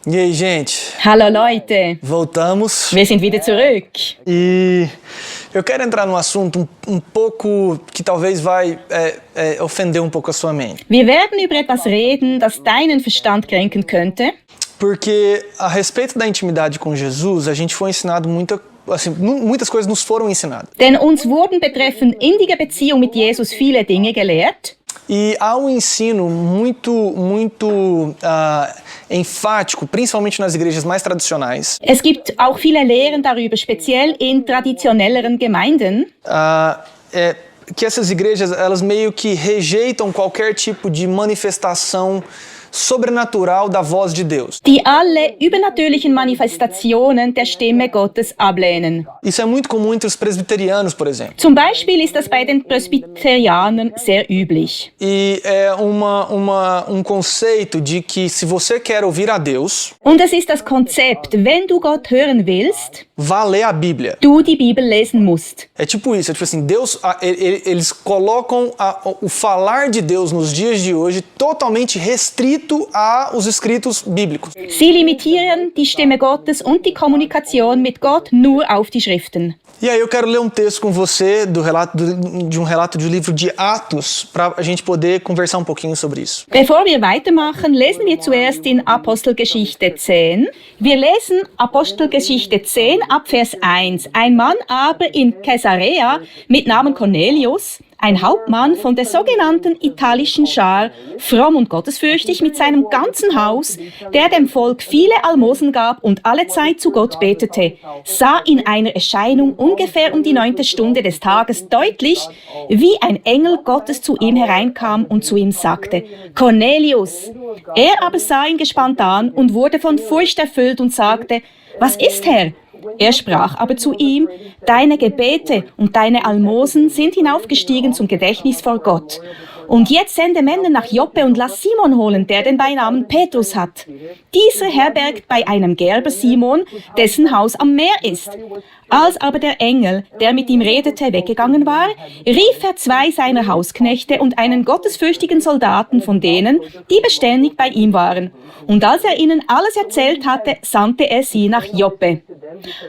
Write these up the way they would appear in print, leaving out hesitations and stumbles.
E aí, gente? Hallo Leute, Voltamos. wir sind wieder zurück. E eu quero entrar num assunto um pouco que talvez vai ofender um pouco a sua mente. Wir werden über etwas reden, das deinen Verstand kränken könnte. Porque a respeito da intimidade com Jesus, a gente foi ensinado muitas coisas nos foram ensinadas. Denn uns wurden betreffend innige Beziehung mit Jesus viele Dinge gelehrt. E há um ensino muito enfático, principalmente nas igrejas mais tradicionais, Es gibt auch viele Lehren darüber, speziell in traditionelleren Gemeinden, que essas igrejas elas meio que rejeitam qualquer tipo de manifestação sobrenatural da voz de Deus. die alle übernatürlichen Manifestationen der Stimme Gottes ablehnen. Isso é muito comum entre os presbiterianos, por exemplo. Zum Beispiel ist das bei den Presbyterianern sehr üblich. E é um conceito de que se você quer ouvir a Deus, Und es ist das Konzept, wenn du Gott hören willst, vá ler a Bíblia. du die Bibel lesen musst. É tipo isso, é tipo assim, Deus, eles colocam o falar de Deus nos dias de hoje totalmente restrito aos escritos bíblicos. Sie limitieren die Stimme Gottes und die Kommunikation mit Gott nur auf die Schriften. E aí eu quero ler um texto com você de um relato do livro de Atos, para a gente poder conversar um pouquinho sobre isso. Bevor wir weitermachen, lesen wir zuerst in Apostelgeschichte 10. Wir lesen Apostelgeschichte 10 ab Vers 1. Ein Mann aber in Caesarea mit Namen Cornelius, ein Hauptmann von der sogenannten italischen Schar, fromm und gottesfürchtig mit seinem ganzen Haus, der dem Volk viele Almosen gab und allezeit zu Gott betete, sah in einer Erscheinung ungefähr um die 9. Stunde des Tages deutlich, wie ein Engel Gottes zu ihm hereinkam und zu ihm sagte, Cornelius. Er aber sah ihn gespannt an und wurde von Furcht erfüllt und sagte, was ist, Herr? Er sprach aber zu ihm, deine Gebete und deine Almosen sind hinaufgestiegen zum Gedächtnis vor Gott. Und jetzt sende Männer nach Joppe und lass Simon holen, der den Beinamen Petrus hat. Dieser herbergt bei einem Gerber Simon, dessen Haus am Meer ist. Als aber der Engel, der mit ihm redete, weggegangen war, rief er 2 seiner Hausknechte und einen gottesfürchtigen Soldaten von denen, die beständig bei ihm waren. Und als er ihnen alles erzählt hatte, sandte er sie nach Joppe.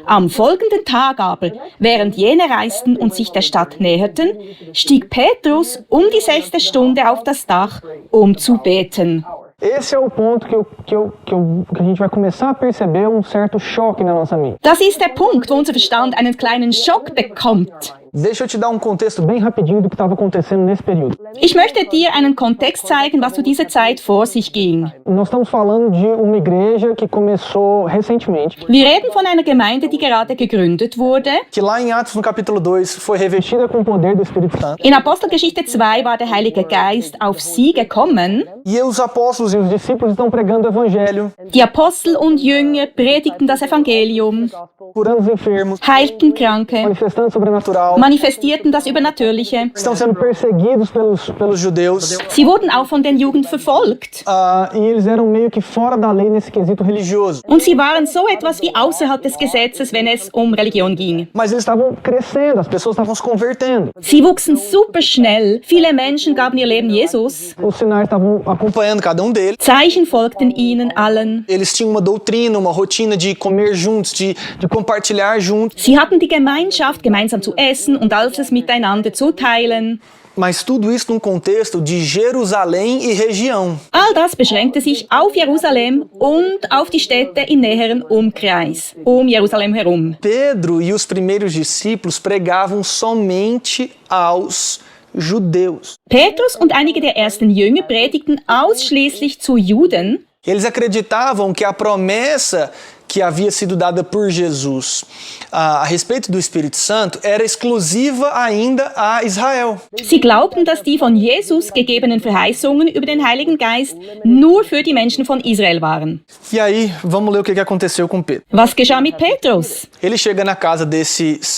Am folgenden Tag aber, während jene reisten und sich der Stadt näherten, stieg Petrus um die 6. Stunde auf das Dach, um zu beten. Esse é o ponto que a gente vai começar a perceber certo choque na nossa mente. Das ist der Punkt, wo unser Verstand einen kleinen Schock bekommt. Deixa eu te dar um contexto bem rapidinho do que estava acontecendo nesse período. Ich möchte dir einen Kontext zeigen, was zu dieser Zeit vor sich ging. Nós estamos falando de uma igreja que começou recentemente, Wir reden von einer Gemeinde, die gerade gegründet wurde. que lá em Atos no capítulo 2 foi revestida com o poder do Espírito Santo. In Apostelgeschichte 2 war der Heilige Geist auf sie gekommen. E os apóstolos e os discípulos estão pregando o evangelho, Die Apostel und Jünger predigten das Evangelium, curando os enfermos, heilten Kranke, manifestando o sobrenatural. manifestierten das Übernatürliche. Estão sendo perseguidos pelos judeus. Sie wurden auch von den Jugend verfolgt. E eles eram meio que fora da lei nesse quesito religioso. Und sie waren so etwas wie außerhalb des Gesetzes, wenn es um Religion ging. Mas eles estavam crescendo, as pessoas estavam se convertendo. Sie wuchsen super schnell. Viele Menschen gaben ihr Leben Jesus. Os sinais estavam acompanhando cada um deles. Zeichen folgten ihnen allen. Eles tinham uma doutrina, uma rotina de comer juntos, de compartilhar juntos. Sie hatten die Gemeinschaft, gemeinsam zu essen und alles miteinander zu teilen. Mas tudo isso num contexto de Jerusalém e região. All das beschränkte sich auf Jerusalem und auf die Städte im näheren Umkreis, um Jerusalem herum. Pedro e os primeiros discípulos pregavam somente aos judeus. Petrus und einige der ersten Jünger predigten ausschließlich zu Juden. Eles acreditavam que a promessa que havia sido dada por Jesus a respeito do Espírito Santo era exclusiva ainda a Israel. Sie glaubten, dass die von Jesus gegebenen Verheißungen über den Heiligen Geist nur für die Menschen von Israel waren. E aí, vamos ler o que aconteceu com Pedro. Was geschah mit Petrus? Ele chega na casa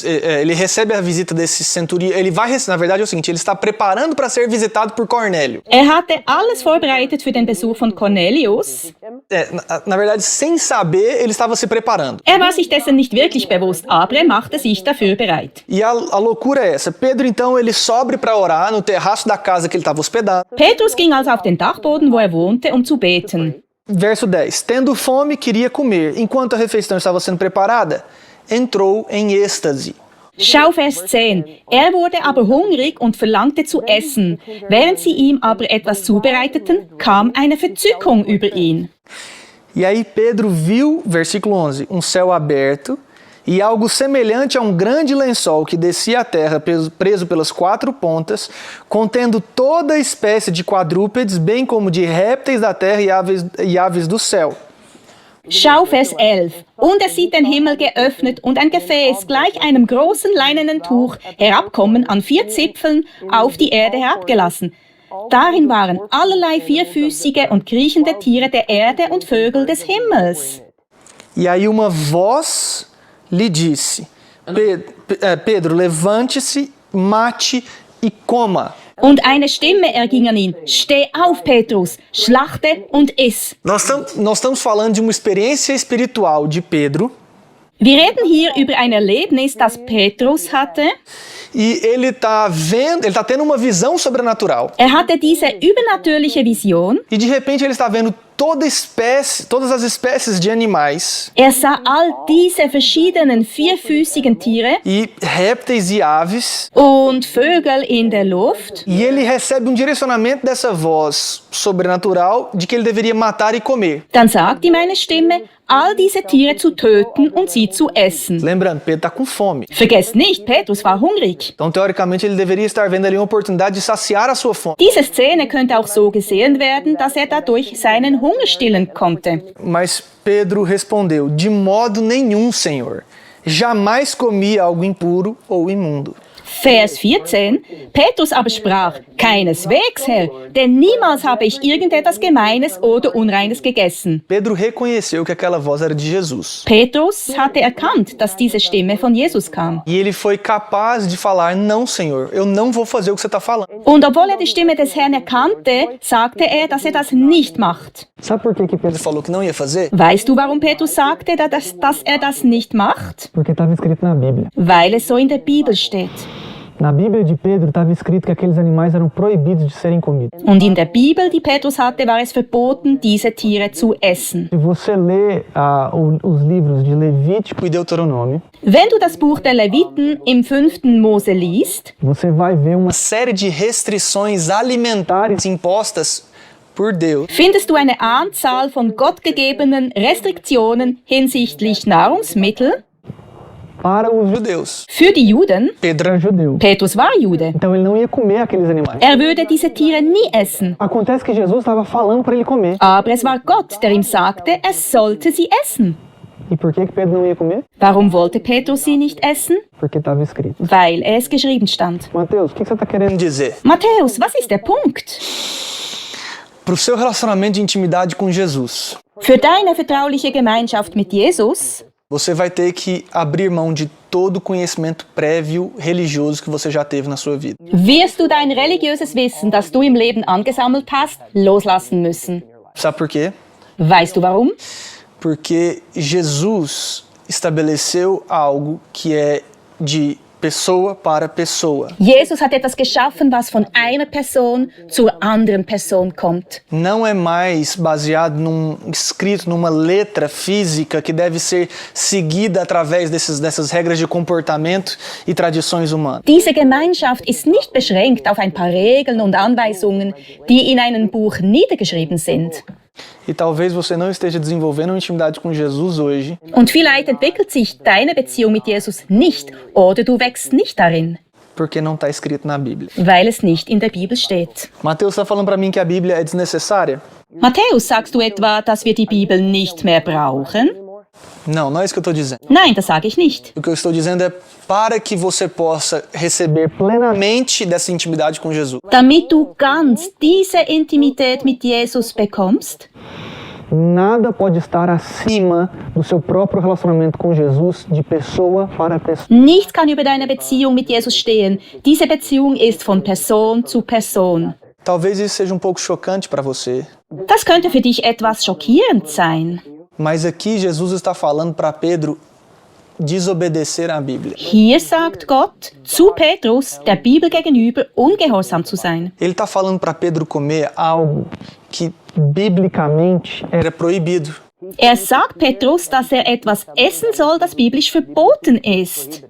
ele recebe a visita desse centurião, na verdade é o seguinte, ele está preparando para ser visitado por Cornélio. Er hatte alles vorbereitet für den Besuch von Cornelius. Na verdade, sem saber, ele estava se preparando. Er war sich dessen nicht wirklich bewusst, aber er machte sich dafür bereit. E a loucura é essa. Pedro, então, ele sobe para orar no terraço da casa que ele estava hospedado. Petrus ging also auf den Dachboden, wo er wohnte, um zu beten. Verso 10. Tendo fome, queria comer. Enquanto a refeição estava sendo preparada, entrou em êxtase. Schau Vers 10. Er wurde aber hungrig und verlangte zu essen. Während sie ihm aber etwas zubereiteten, kam eine Verzückung über ihn. E aí Pedro viu, versículo 11, um céu aberto e algo semelhante a um grande lençol que descia à terra preso pelas 4 pontas, contendo toda espécie de quadrúpedes, bem como de répteis da terra e aves do céu. Schau Vers 11. Und sieht den Himmel geöffnet und ein Gefäß gleich einem großen leinenen Tuch herabkommen an 4 Zipfeln auf die Erde herabgelassen. Darin waren allerlei vierfüßige und kriechende Tiere der Erde und Vögel des Himmels. E aí uma voz lhe disse, Pedro, levante-se, mate e coma. Und eine Stimme erging an ihn, steh auf, Petrus, schlachte und iss. Nós estamos falando de uma experiência espiritual de Pedro. Wir reden hier über ein Erlebnis, das Petrus hatte. E ele tá tendo uma visão sobrenatural. Er hatte diese übernatürliche Vision. E de repente ele está vendo todas as espécies de animais. Er sah all diese verschiedenen vierfüßigen Tiere E répteis e aves. und Vögel in der Luft. E ele recebe um direcionamento dessa voz sobrenatural de que ele deveria matar e comer. Dann sagt ihm eine Stimme, all diese Tiere zu töten und sie zu essen. Lembrando, Pedro está com fome. Vergesst nicht, Petrus war hungrig. Então, teoricamente, ele deveria estar vendo ali uma oportunidade de saciar a sua fome. Diese Szene könnte auch so gesehen werden, dass er dadurch seinen Hunger stillen konnte. Mas Pedro respondeu, de modo nenhum, Senhor. Jamais comi algo impuro ou imundo. Vers 14. Petrus aber sprach, keineswegs, Herr, denn niemals habe ich irgendetwas Gemeines oder Unreines gegessen. Pedro reconheceu que aquela voz era de Jesus. Petrus hatte erkannt, dass diese Stimme von Jesus kam. E ele foi capaz de falar, não, Senhor, eu não vou fazer o que você está falando. Und obwohl er die Stimme des Herrn erkannte, sagte er, dass er das nicht macht. Sabe por que Pedro falou que não ia fazer? Weißt du, warum Petrus sagte, dass er das nicht macht? Porque estava escrito na Bíblia. Weil es so in der Bibel steht. Na Bíblia de Pedro estava escrito que aqueles animais eram proibidos de serem comidos. Und in der Bibel, die Petrus hatte, war es verboten, diese Tiere zu essen. Se você lê os livros de Levítico E Deuteronômio. Wenn du das Buch der Leviten im 5. Mose liest, você vai ver uma Uma série de restrições alimentares impostas por Deus findest du eine Anzahl von gottgegebenen Restriktionen hinsichtlich Nahrungsmittel para os judeus. für die Juden. Pedro era judeu. Petrus war Jude. Então ele não ia comer aqueles animais. Er würde diese Tiere nie essen. Acontece que Jesus estava falando para ele comer. Aber es war Gott, der ihm sagte, er sollte sie essen. E por que Pedro não ia comer? Warum wollte Petrus sie nicht essen? Porque estava escrito. Weil es geschrieben stand. Mateus, o que você está querendo dizer? dizer, Matthäus, was ist der Punkt? para o seu relacionamento de intimidade com Jesus, Für deine vertrauliche Gemeinschaft mit Jesus você vai ter que abrir mão de todo o conhecimento prévio religioso que você já teve na sua vida. wirst du dein religiöses Wissen, das du im Leben angesammelt hast, loslassen müssen. Sabe por quê? Weißt du warum? Porque Jesus estabeleceu algo que é de pessoa para pessoa. Jesus hat etwas geschaffen, was von einer Person zur anderen Person kommt. Não é mais baseado escrito numa letra física que deve ser seguida através dessas regras de comportamento e tradições humanas. Diese Gemeinschaft ist nicht beschränkt auf ein paar Regeln und Anweisungen, die in einem Buch niedergeschrieben sind. E talvez você não esteja desenvolvendo uma intimidade com Jesus hoje, Und vielleicht entwickelt sich deine Beziehung mit Jesus nicht oder du wächst nicht darin, porque não está escrito na Bíblia. weil es nicht in der Bibel steht. Mateus está falando para mim que a Bíblia é desnecessária? Matthäus, sagst du etwa, dass wir die Bibel nicht mehr brauchen? Não, não é isso que eu estou dizendo. Nein, das sage ich nicht. O que eu estou dizendo é para que você possa receber plenamente dessa intimidade com Jesus. Damit du ganz diese Intimität mit Jesus bekommst, Nada pode estar acima do seu próprio relacionamento com Jesus de pessoa para pessoa. nichts kann über deine Beziehung mit Jesus stehen. Diese Beziehung ist von Person zu Person. Talvez isso seja pouco chocante para você, Das könnte für dich etwas schockierend sein. mas aqui Jesus está falando para Pedro desobedecer à Bíblia. Hier sagt Gott zu Petrus, der Bibel gegenüber ungehorsam zu sein. Ele está falando para Pedro comer algo que biblicamente era proibido. Er sagt Petrus, dass er etwas essen soll, das biblisch verboten ist.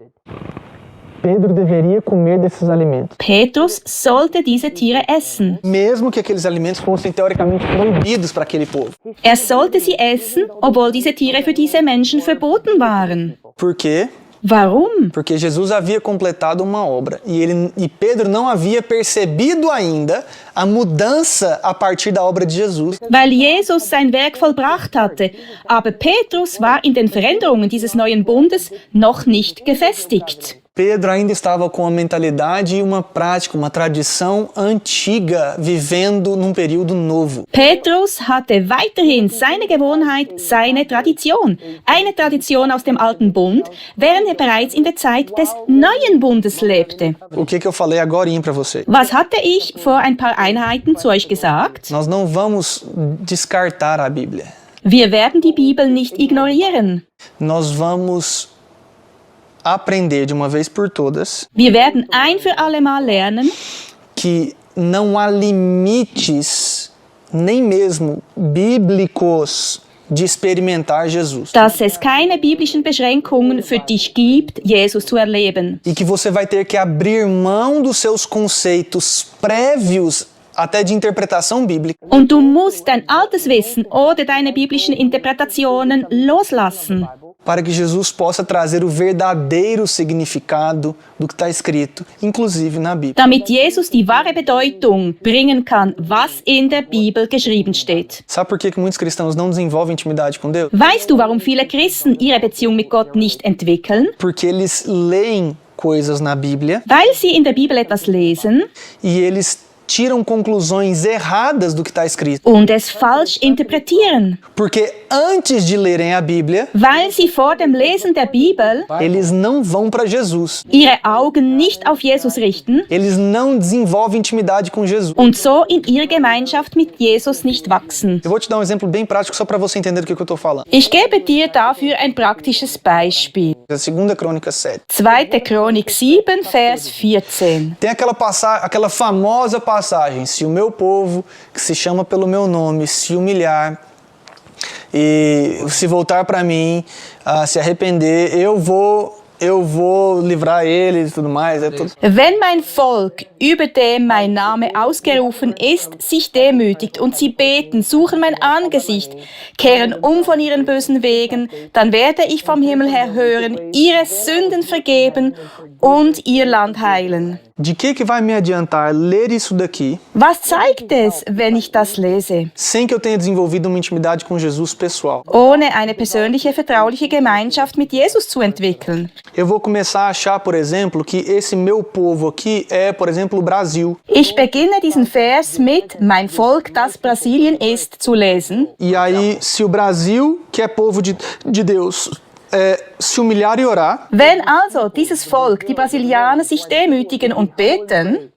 Pedro deveria comer desses alimentos. Petrus sollte diese Tiere essen. Mesmo que aqueles alimentos fossem teoricamente proibidos para aquele povo. Er sollte sie essen, obwohl diese Tiere für diese Menschen verboten waren. Por quê? Warum? Porque Jesus havia completado uma obra e Pedro não havia percebido ainda a mudança a partir da obra de Jesus. Weil Jesus sein Werk vollbracht hatte, aber Petrus war in den Veränderungen dieses neuen Bundes noch nicht gefestigt. Pedro ainda estava com uma mentalidade e uma prática, uma tradição antiga, vivendo num período novo. Petrus hatte weiterhin seine Gewohnheit, seine Tradition. Eine Tradition aus dem alten Bund, während er bereits in der Zeit des neuen Bundes lebte. O que eu falei agorinha para você? Was hatte ich vor ein paar Einheiten zu euch gesagt? Nós não vamos descartar a Bíblia. Wir werden die Bibel nicht ignorieren. Nós vamos aprender de uma vez por todas Wir werden ein für alle Mal lernen, que não há limites, nem mesmo bíblicos, de experimentar Jesus. dass es keine biblischen Beschränkungen für dich gibt, Jesus zu erleben. E que você vai ter que abrir mão dos seus conceitos prévios até de interpretação bíblica, Und du musst dein altes Wissen oder deine biblischen Interpretationen loslassen, para que Jesus possa trazer o verdadeiro significado do que está escrito, inclusive na Bíblia. damit Jesus die wahre Bedeutung bringen kann, was in der Bibel geschrieben steht. Sabe por que muitos cristãos não desenvolvem intimidade com Deus? Weißt du, warum viele Christen ihre Beziehung mit Gott nicht entwickeln? Porque eles leem coisas na Bíblia Weil sie in der Bibel etwas lesen e eles tiram conclusões erradas do que está escrito. und es falsch interpretieren. Porque antes de lerem a Bíblia, Weil sie vor dem Lesen der Bibel eles não vão para Jesus. ihre Augen nicht auf Jesus richten Eles não desenvolvem intimidade com Jesus. und so in ihrer Gemeinschaft mit Jesus nicht wachsen. Eu vou te dar um exemplo bem prático só para você entender do que eu estou falando. Ich gebe dir dafür ein praktisches Beispiel. A 2 Crônica 7. 2. Chronik 7, Vers 14. Tem aquela famosa passagem, se o meu povo, que se chama pelo meu nome, se humilhar e se voltar para mim, se arrepender, eu vou livrar eles e tudo mais. Wenn mein Volk, über dem mein Name ausgerufen ist, sich demütigt und sie beten, suchen mein Angesicht, kehren von ihren bösen Wegen, dann werde ich vom Himmel her hören, ihre Sünden vergeben und ihr Land heilen. De que vai me adiantar ler isso daqui Was zeigt es, wenn ich das lese? sem que eu tenha desenvolvido uma intimidade com Jesus pessoal? Ohne eine persönliche, vertrauliche Gemeinschaft mit Jesus zu entwickeln. Eu vou começar a achar, por exemplo, que esse meu povo aqui é, por exemplo, o Brasil. Ich beginne diesen Vers mit Mein Volk, das Brasilien ist, zu lesen. E aí, se o Brasil, que é povo de Deus, se humilhar e orar, Wenn also dieses Volk, die Brasilianer, sich demütigen und beten,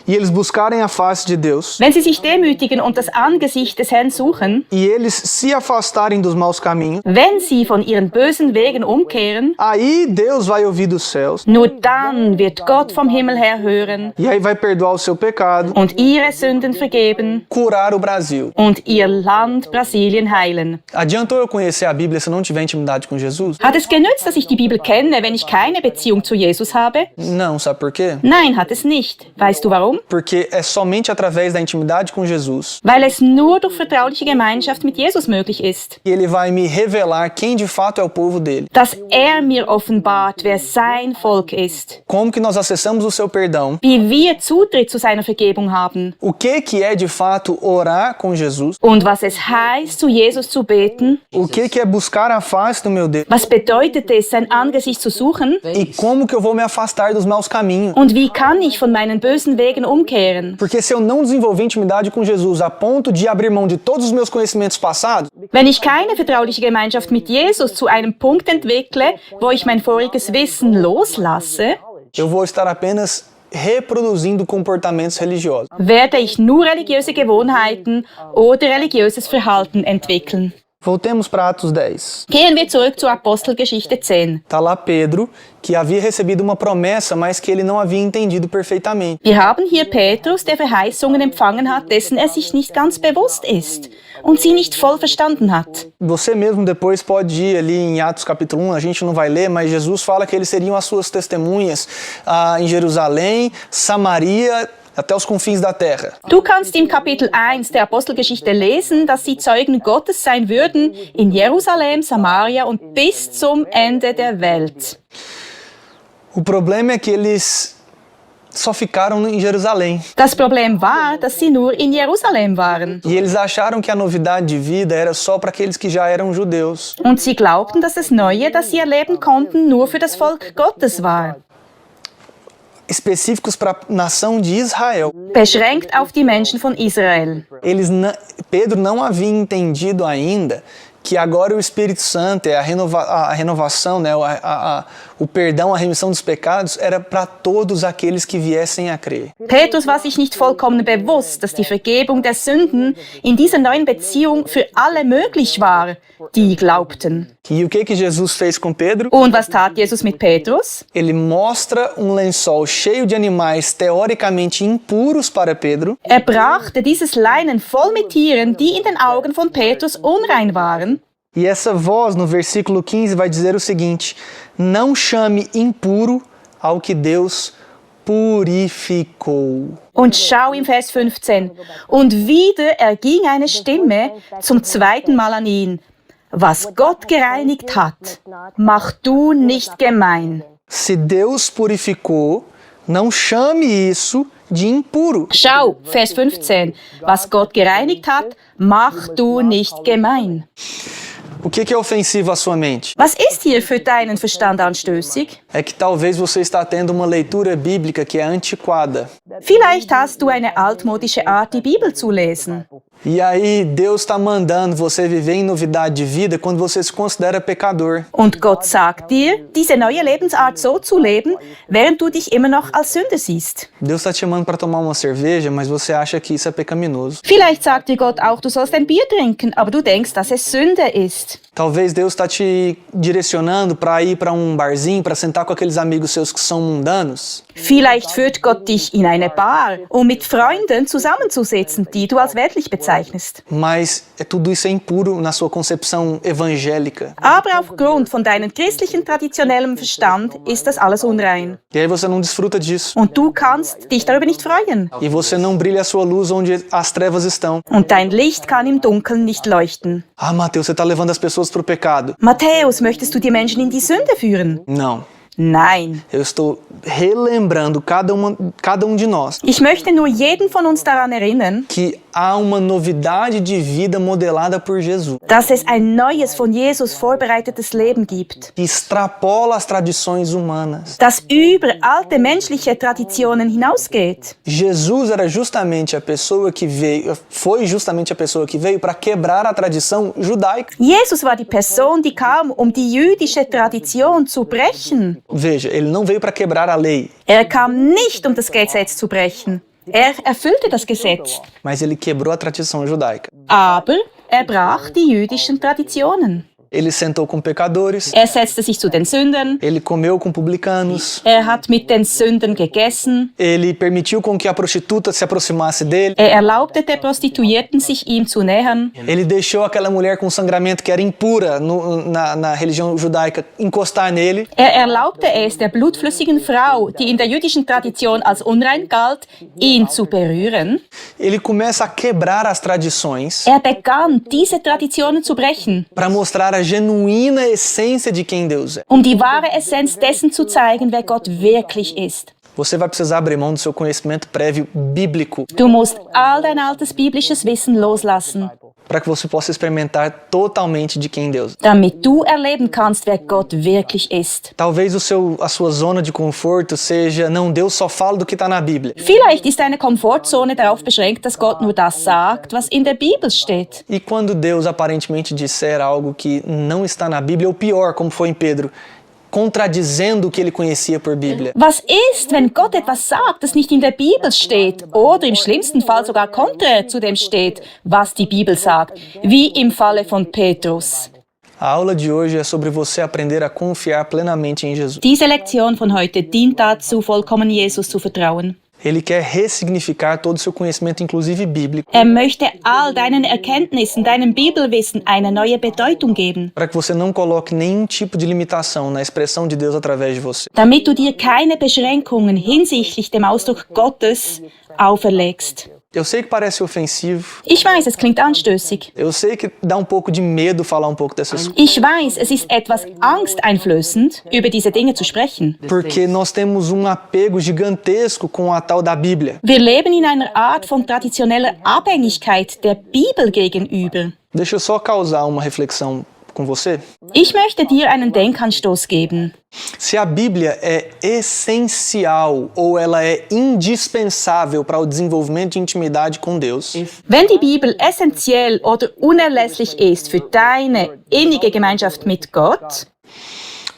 e eles buscarem a face de Deus, wenn sie sich demütigen und das Angesicht des Herrn suchen, e eles se afastarem dos maus caminhos, wenn sie von ihren bösen Wegen umkehren, aí Deus vai ouvir dos céus, nur dann wird Gott vom Himmel her hören e aí vai perdoar o seu pecado, und ihre Sünden vergeben curar o Brasil. und ihr Land Brasilien heilen. Adiantou eu conhecer a Bíblia se eu não tiver intimidade com Jesus? Hat es genützt, dass ich die Bibel kenne, wenn ich keine Beziehung zu Jesus habe? Não, sabe por quê? Nein, hat es nicht. Weißt du warum? Porque é somente através da intimidade com Jesus Weil es nur durch vertrauliche Gemeinschaft mit Jesus möglich ist, que ele vai me revelar quem de fato é o povo dele. dass er mir offenbart, wer sein Volk ist, Como que nós acessamos o seu perdão? wie wir Zutritt zu seiner Vergebung haben O que é de fato orar com Jesus? und was es heißt, zu Jesus zu beten, O que é buscar a face do meu Deus? was bedeutet es, sein Angesicht zu suchen E como que eu vou me afastar dos maus caminhos? und wie kann ich von meinen bösen Wegen umkehren. Porque se eu não desenvolver intimidade com Jesus a ponto de abrir mão de todos os meus conhecimentos passados, Wenn ich keine vertrauliche Gemeinschaft mit Jesus zu einem Punkt entwickle, wo ich mein voriges Wissen loslasse, eu vou estar apenas reproduzindo comportamentos religiosos. werde ich nur religiöse Gewohnheiten oder religiöses Verhalten entwickeln. Voltemos para Atos 10. Gehen wir zurück zur Apostelgeschichte 10. Está lá Pedro, que havia recebido uma promessa, mas que ele não havia entendido perfeitamente. Wir haben hier Petrus, der Verheißungen empfangen hat, dessen sich nicht ganz bewusst ist und sie nicht voll verstanden hat. Você mesmo depois pode ir ali em Atos capítulo 1, a gente não vai ler, mas Jesus fala que eles seriam as suas testemunhas em Jerusalém, Samaria, até os confins da terra. Du kannst im Kapitel 1 der Apostelgeschichte lesen, dass sie Zeugen Gottes sein würden in Jerusalem, Samaria und bis zum Ende der Welt. O problema é que eles só ficaram em Jerusalém. Das Problem war, dass sie nur in Jerusalem waren. E eles acharam que a novidade de vida era só para aqueles que já eram judeus. Und sie glaubten, dass das Neue, das sie erleben konnten, nur für das Volk Gottes war. Específicos para a nação de Israel. Beschränkt auf die Menschen von Israel. Pedro não havia entendido ainda que agora o Espírito Santo, a renovação, né, o perdão, a remissão dos pecados, era para todos aqueles que viessem a crer. Petrus war sich nicht vollkommen bewusst, dass die Vergebung der Sünden in dieser neuen Beziehung für alle möglich war, die glaubten. E o que Jesus fez com Pedro? Und was tat Jesus mit Petrus? Ele mostra lençol cheio de animais teoricamente impuros para Pedro. Er brachte dieses Leinen voll mit Tieren, die in den Augen von Petrus unrein waren. E essa voz no versículo 15 vai dizer o seguinte: não chame impuro ao que Deus purificou. Und schau im Vers 15. Und wieder erging eine Stimme zum zweiten Mal an ihn. Was Gott gereinigt hat, mach du nicht gemein. Se Deus purificou, não chame isso de impuro. Schau, Vers 15. Was Gott gereinigt hat, mach du nicht gemein. O que é ofensivo à sua mente? Was ist hier für deinen Verstand anstößig? É que talvez você está tendo uma leitura bíblica que é antiquada. Vielleicht hast du eine altmodische Art, die Bibel zu lesen. E aí Deus está mandando você viver em novidade de vida quando você se considera pecador. Und Gott sagt dir, diese neue Lebensart so zu leben, während du dich immer noch als Sünde siehst. Deus está te chamando para tomar uma cerveja, mas você acha que isso é pecaminoso. Vielleicht sagt dir Gott auch, du sollst ein Bier trinken, aber du denkst, dass es Sünde ist. Talvez Deus está te direcionando para ir para barzinho, para sentar com aqueles amigos seus que são mundanos. Vielleicht führt Gott dich in eine Bar, um mit Freunden zusammenzusitzen, die du als weltlich bezeichnest. Mas tudo isso é impuro na sua concepção evangélica. Aber aufgrund von deinem christlichen traditionellen Verstand ist das alles unrein. E aí você não desfruta disso. Und du kannst dich darüber nicht freuen. E você não brilha a sua luz onde as trevas estão. Und dein Licht kann im Dunkeln nicht leuchten. Ah, Mateus, você está levando as pessoas para o pecado. Matthäus, möchtest du die Menschen in die Sünde führen? Não. Nein. Eu estou relembrando cada um de nós Ich möchte nur jeden von uns daran erinnern, que há uma novidade de vida modelada por Jesus, dass es ein neues, von Jesus vorbereitetes Leben gibt, que extrapola as tradições humanas. das über alte menschliche Traditionen hinausgeht. Jesus era justamente a pessoa que veio, foi justamente a pessoa que veio para quebrar a tradição judaica. Jesus war die Person, die kam, um die jüdische Tradition zu brechen. Veja, ele não veio para quebrar a lei, Er kam nicht, um das Gesetz zu brechen. Er erfüllte das Gesetz. mas ele quebrou a tradição judaica. Aber er brach die jüdischen Traditionen. Ele sentou com pecadores, Er setzte sich zu den Sündern. ele comeu com publicanos, Er hat mit den Sündern gegessen. ele permitiu com que a prostituta se aproximasse dele, Er erlaubte der Prostituierten, sich ihm zu nähern. ele deixou aquela mulher com sangramento que era impura na religião judaica encostar nele, Er erlaubte es der blutflüssigen Frau, die in der jüdischen Tradition als unrein galt, ihn zu berühren. ele começa a quebrar as tradições Er begann, diese Traditionen zu brechen, para mostrar a genuína essência de quem Deus é. um die wahre Essenz dessen zu zeigen, wer Gott wirklich ist. Você vai precisar abrir mão do seu conhecimento prévio bíblico Du musst all dein altes biblisches Wissen loslassen, para que você possa experimentar totalmente de quem Deus é. damit du erleben kannst, wer Gott wirklich ist. Talvez a sua zona de conforto seja, não, Deus só fala do que está na Bíblia. Vielleicht ist deine Komfortzone darauf beschränkt, dass Gott nur das sagt, was in der Bibel steht. E quando Deus aparentemente disser algo que não está na Bíblia, ou pior, como foi em Pedro, contradizendo o que ele conhecia por Bíblia? Was ist, wenn Gott etwas sagt, das nicht in der Bibel steht oder im schlimmsten Fall sogar konträr zu dem steht, was die Bibel sagt, wie im Falle von Petrus? A aula de hoje é sobre você aprender a confiar plenamente em Jesus. Diese Lektion von heute dient dazu, vollkommen Jesus zu vertrauen. Ele quer ressignificar todo o seu conhecimento, inclusive bíblico, Möchte all deinen Erkenntnissen, deinem Bibelwissen eine neue Bedeutung geben, para que você não coloque nenhum tipo de limitação na expressão de Deus através de você. damit du dir keine Beschränkungen hinsichtlich dem Ausdruck Gottes auferlegst. Eu sei que parece ofensivo, Ich weiß, es klingt anstößig. eu sei que dá um pouco de medo falar um pouco dessas coisas, Ich weiß, es ist etwas angsteinflößend, über diese Dinge zu sprechen. porque nós temos um apego gigantesco com a tal da Bíblia. Wir leben in einer Art von traditioneller Abhängigkeit der Bibel gegenüber. Deixa eu só causar uma reflexão com você. Ich möchte dir einen Denkanstoß geben. Se a Bíblia é essencial ou ela é indispensável para o desenvolvimento de intimidade com Deus, Wenn die Bibel essentiell oder unerlässlich ist für deine innige Gemeinschaft mit Gott,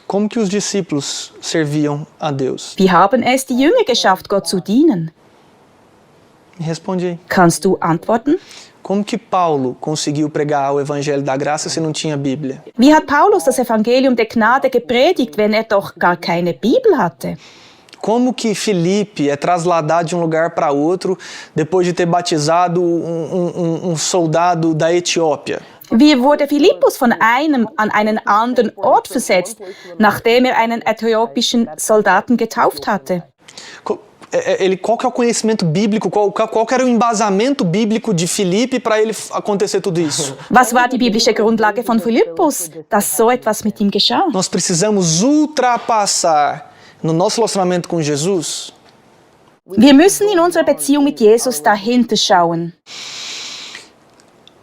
como que os discípulos serviam a Deus? wie haben es die Jünger geschafft, Gott zu dienen? Me responde aí. Kannst du antworten? Como que Paulo conseguiu pregar o Evangelho da Graça se não tinha Bíblia? Wie hat Paulus das Evangelium der Gnade gepredigt, wenn er doch gar keine Bibel hatte? Como que Filipe é trasladado de um lugar para outro depois de ter batizado um soldado da Etiópia? Wie wurde Philippus von einem an einen anderen Ort versetzt, nachdem er einen äthiopischen Soldaten getauft hatte? Qual que é o conhecimento bíblico, qual que era o embasamento bíblico de Filipe para ele acontecer tudo isso? Was war die biblische Grundlage von Philippus, dass so etwas mit ihm geschah? Nós precisamos ultrapassar no nosso relacionamento com Jesus Wir müssen in unserer Beziehung mit Jesus dahinter schauen.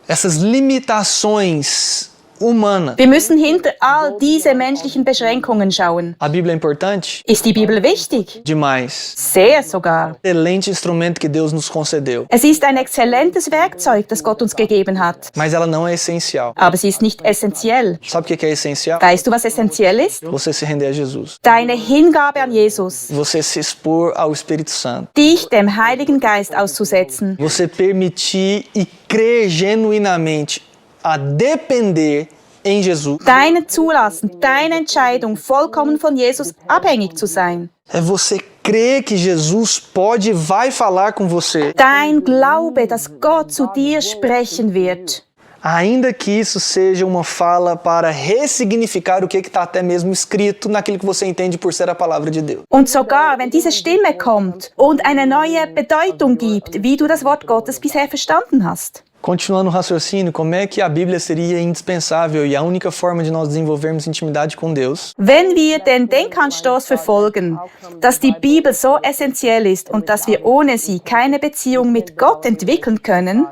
essas limitações humanas. Wir müssen hinter all diese menschlichen Beschränkungen schauen. A Bíblia é importante? Ist die Bibel wichtig? Demais. Sehr sogar. Excelente instrumento que Deus nos concedeu. Es ist ein exzellentes Werkzeug, das Gott uns gegeben hat. Mas ela não é essencial. Aber sie ist nicht essentiell. Sabe o que é essencial? Weißt du, was essentiell ist? Você se render a Jesus. Deine Hingabe an Jesus. Você se expor ao Espírito Santo. Dich dem Heiligen Geist auszusetzen. Você permitir e crer genuinamente a depender em Jesus. Deine Zulassen, deine Entscheidung, vollkommen von Jesus abhängig zu sein. É você crer que Jesus pode e vai falar com você. Dein Glaube, dass Gott zu dir sprechen wird. Ainda que isso seja uma fala para ressignificar o que está até mesmo escrito naquilo que você entende por ser a palavra de Deus. Und sogar, wenn diese Stimme kommt und eine neue Bedeutung gibt, wie du das Wort Gottes bisher verstanden hast. Continuando o raciocínio, como é que a Bíblia seria indispensável e a única forma de nós desenvolvermos intimidade com Deus? Wenn wir den Denkanstoß verfolgen, dass die Bibel so essentiell ist und dass wir ohne sie keine Beziehung mit Gott entwickeln können,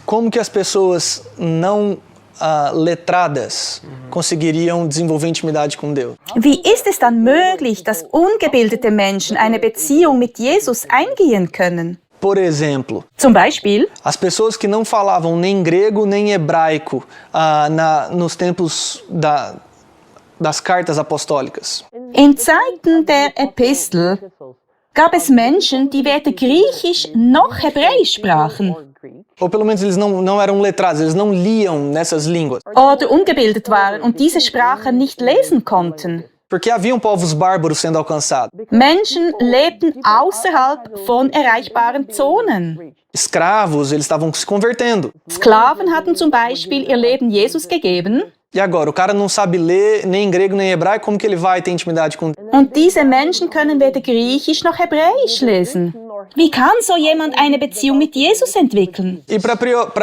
como que as pessoas não letradas conseguiriam desenvolver intimidade com Deus? wie ist es dann möglich, dass ungebildete Menschen eine Beziehung mit Jesus eingehen können? Por exemplo, Zum Beispiel as pessoas que não falavam nem grego nem hebraico nos tempos das cartas apostólicas. in Zeiten der Epistel gab es Menschen, die weder Griechisch noch Hebräisch sprachen Ou pelo menos eles não eram letrados, eles não liam nessas línguas. oder ungebildet waren und diese Sprachen nicht lesen konnten. Porque haviam povos bárbaros sendo alcançados. Menschen lebten außerhalb von erreichbaren Zonen. Escravos, eles estavam se convertendo. Sklaven hatten zum Beispiel ihr Leben Jesus gegeben. E agora, o cara não sabe ler nem grego nem hebraico, como que ele vai ter intimidade com Deus? Und diese Menschen können weder Griechisch noch Hebräisch lesen. Wie kann so jemand eine Beziehung mit Jesus entwickeln? E para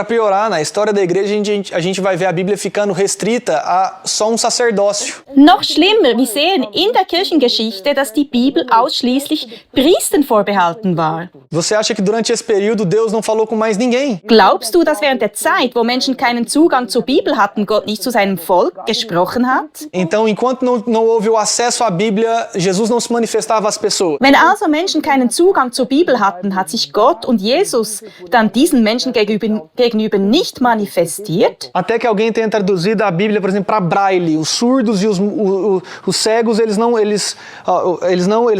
piorar, na história da igreja, a gente vai ver a Bíblia ficando restrita a só sacerdócio. Noch schlimmer, wir sehen in der Kirchengeschichte, dass die Bibel ausschließlich Priestern vorbehalten war. Você acha que durante esse período Deus não falou com mais ninguém? Glaubst du, dass während der Zeit, wo Menschen keinen Zugang zur Bibel hatten, Gott nicht zu seinem Volk gesprochen hat? Então, enquanto não houve o acesso à Bíblia, Jesus não se manifestava às pessoas. Wenn also Menschen keinen Zugang zur Bibel hatten, hat sich Gott und Jesus dann diesen Menschen gegenüber nicht manifestiert? Até que alguém tenha traduzido a Bíblia, por exemplo, para Braille. Os surdos e os cegos, eles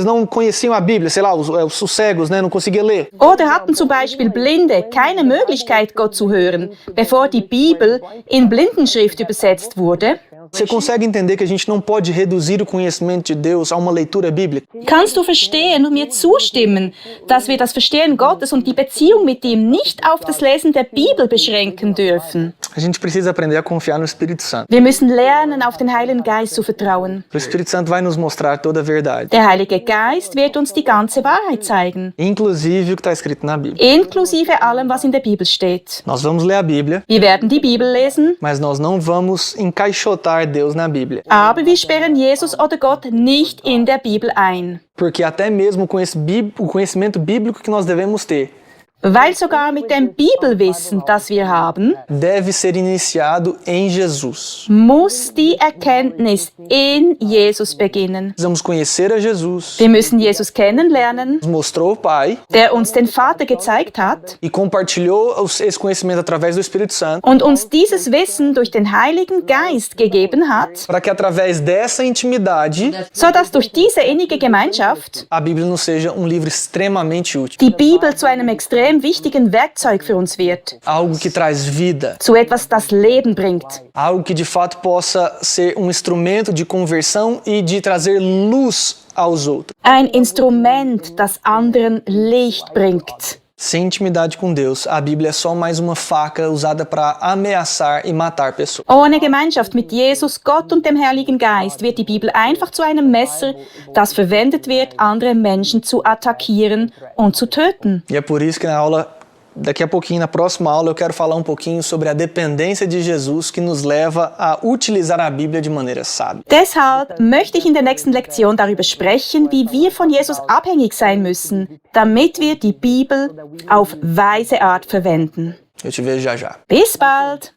não conheciam a Bíblia. Sei lá, os cegos, né, não conseguiam ler. Oder hatten zum Beispiel Blinde keine Möglichkeit, Gott zu hören, bevor die Bibel in Blindenschrift übersetzt wurde? Você consegue entender que a gente não pode reduzir o conhecimento de Deus a uma leitura bíblica? Kannst du verstehen und mir zustimmen, dass wir das Verstehen Gottes und die Beziehung mit ihm nicht auf das Lesen der Bibel beschränken dürfen? A gente precisa aprender a confiar no Espírito Santo. Wir müssen lernen, auf den Heiligen Geist zu vertrauen. O Espírito Santo vai nos mostrar toda a verdade, Der Heilige Geist wird uns die ganze Wahrheit zeigen, inclusive o que está escrito na Bíblia. inklusive allem, was in der Bibel steht. Nós vamos ler a Bíblia, Wir werden die Bibel lesen, mas nós não vamos encaixotar Deus na Bíblia. aber wir sperren Jesus oder Gott nicht in der Bibel ein. Porque até mesmo com o conhecimento bíblico que nós devemos ter, Weil sogar mit dem Bibelwissen, das wir haben, deve ser iniciado em Jesus. muss die Erkenntnis in Jesus beginnen. Precisamos conhecer a Jesus, Wir müssen Jesus kennenlernen, nos mostrou o Pai der uns den Vater gezeigt hat e compartilhou esse conhecimento através do Espírito Santo, und uns dieses Wissen durch den Heiligen Geist gegeben hat, para que através dessa intimidade sodass durch diese innige Gemeinschaft a Bíblia nos seja um livro extremamente útil. die Bibel zu einem extrem wichtigen Werkzeug für uns wird, Algo que traz vida, zu etwas, das Leben bringt, algo que de fato possa ser um instrumento de conversão e de trazer luz aos outros. ein Instrument, das anderen Licht bringt. Sem intimidade com Deus, a Bíblia é só mais uma faca usada para ameaçar e matar pessoas. Ohne Gemeinschaft mit Jesus, Gott und dem Heiligen Geist wird die Bibel einfach zu einem Messer, das verwendet wird, andere Menschen zu attackieren und zu töten. E é por isso que daqui a pouquinho, na próxima aula, eu quero falar um pouquinho sobre a dependência de Jesus que nos leva a utilizar a Bíblia de maneira sábia. Deshalb möchte ich in der nächsten Lektion darüber sprechen, wie wir von Jesus abhängig sein müssen, damit wir die Bibel auf weise Art verwenden. Eu te vejo já já. Bis bald!